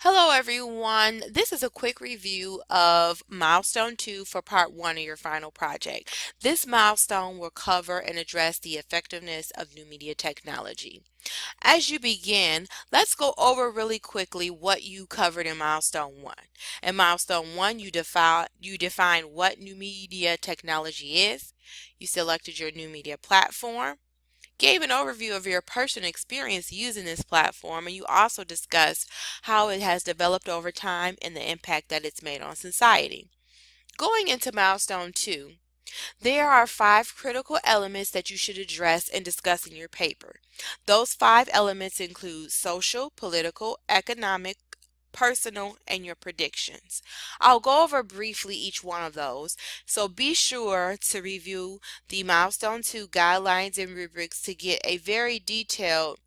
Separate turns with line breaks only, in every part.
Hello everyone. This is a quick review of Milestone 2 for part 1 of your final project. This milestone will cover and address the effectiveness of new media technology. As you begin, let's go over really quickly what you covered in Milestone 1. In Milestone 1, you define what new media technology is. You selected your new media platform, gave an overview of your personal experience using this platform, and you also discussed how it has developed over time and the impact that it's made on society. Going into milestone 2, there are 5 critical elements that you should address and discuss in your paper. Those 5 elements include social, political, economic, personal, and your predictions. I'll go over briefly each one of those, so be sure to review the Milestone 2 guidelines and rubrics to get a very detailed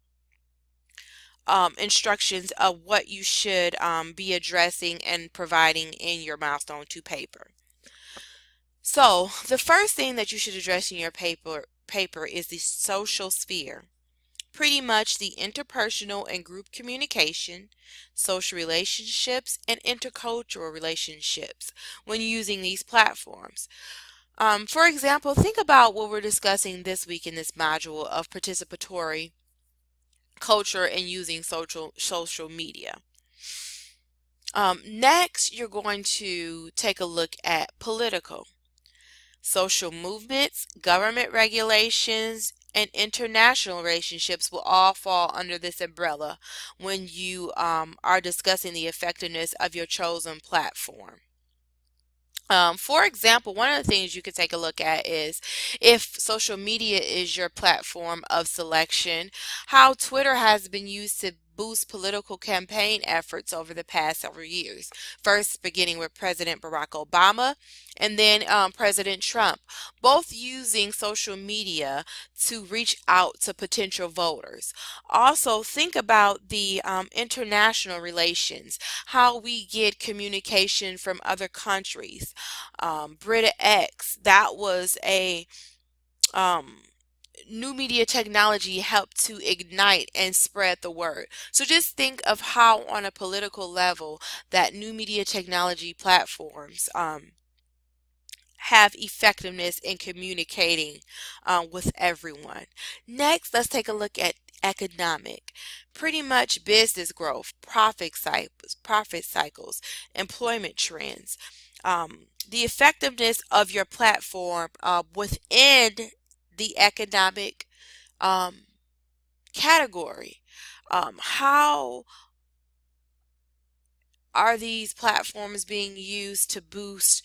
instructions of what you should be addressing and providing in your Milestone 2 paper. So the first thing that you should address in your paper is the social sphere. Pretty much the interpersonal and group communication, social relationships, and intercultural relationships when using these platforms. For example, think about what we're discussing this week in this module of participatory culture and using social media. Next, you're going to take a look at political. Social movements, government regulations, and international relationships will all fall under this umbrella when you are discussing the effectiveness of your chosen platform. For example, one of the things you could take a look at is if social media is your platform of selection, how Twitter has been used to boost political campaign efforts over the past several years. First, beginning with President Barack Obama and then President Trump, both using social media to reach out to potential voters. Also, think about the international relations, how we get communication from other countries. Brita X, that was a um, new media technology helped to ignite and spread the word. So just think of how on a political level that new media technology platforms have effectiveness in communicating with everyone. Next, let's take a look at economic. Pretty much business growth, profit cycles, employment trends. The effectiveness of your platform within the economic um, category. How are these platforms being used to boost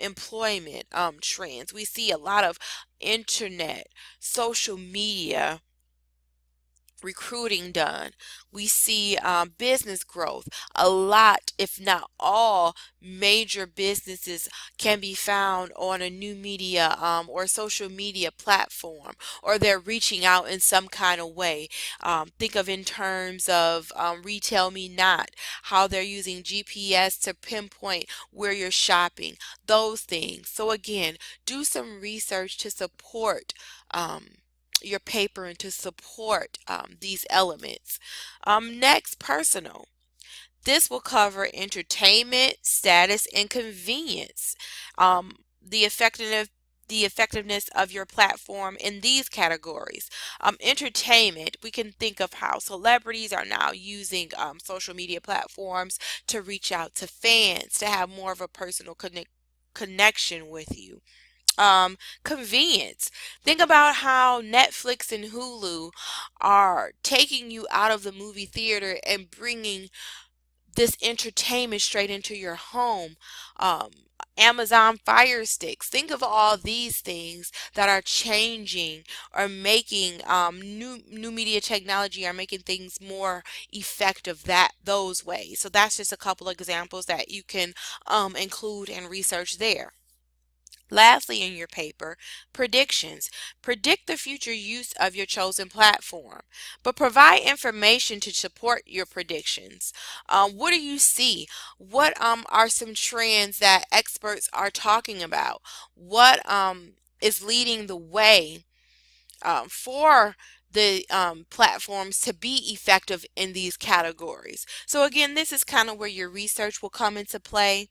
employment trends? We see a lot of internet, social media recruiting done. We see business growth. A lot, if not all, major businesses can be found on a new media or social media platform, or they're reaching out in some kind of way. Think of in terms of Retail Me Not, how they're using GPS to pinpoint where you're shopping, those things. So again, do some research to support your paper and to support these elements. Next, personal. This will cover entertainment, status, and convenience. The effectiveness of your platform in these categories. Entertainment, we can think of how celebrities are now using social media platforms to reach out to fans, to have more of a personal connection with you. Convenience. Think about how Netflix and Hulu are taking you out of the movie theater and bringing this entertainment straight into your home. Um, Amazon Fire Sticks. Think of all these things that are changing or making new media technology are making things more effective those ways. So that's just a couple of examples that you can include and research there. Lastly, in your paper, predictions. Predict the future use of your chosen platform, but provide information to support your predictions. What do you see? What are some trends that experts are talking about? What is leading the way for the platforms to be effective in these categories. So again, this is kind of where your research will come into play.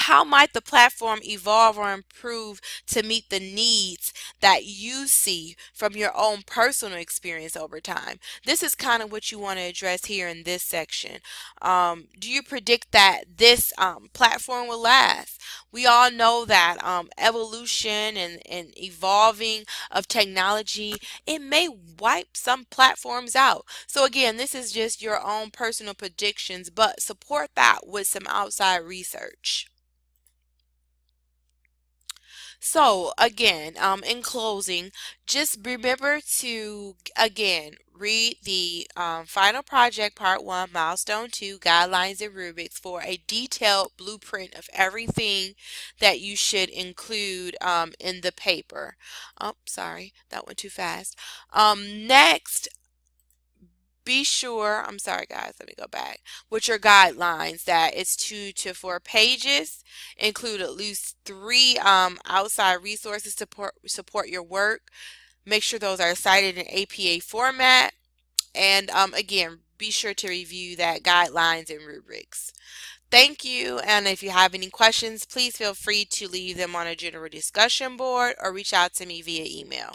How might the platform evolve or improve to meet the needs that you see from your own personal experience over time? This is kind of what you want to address here in this section. Do you predict that this platform will last? We all know that evolution and evolving of technology, it may wipe some platforms out. So again, this is just your own personal predictions, but support that with some outside research. So again, in closing, just remember to again read the final project part 1, milestone 2, guidelines and rubrics for a detailed blueprint of everything that you should include in the paper. Oh, sorry, that went too fast. Next, be sure, I'm sorry guys, let me go back, with your guidelines that it's 2 to 4 pages, include at least 3 outside resources to support your work. Make sure those are cited in APA format, and again, be sure to review that guidelines and rubrics. Thank you, and if you have any questions, please feel free to leave them on a general discussion board or reach out to me via email.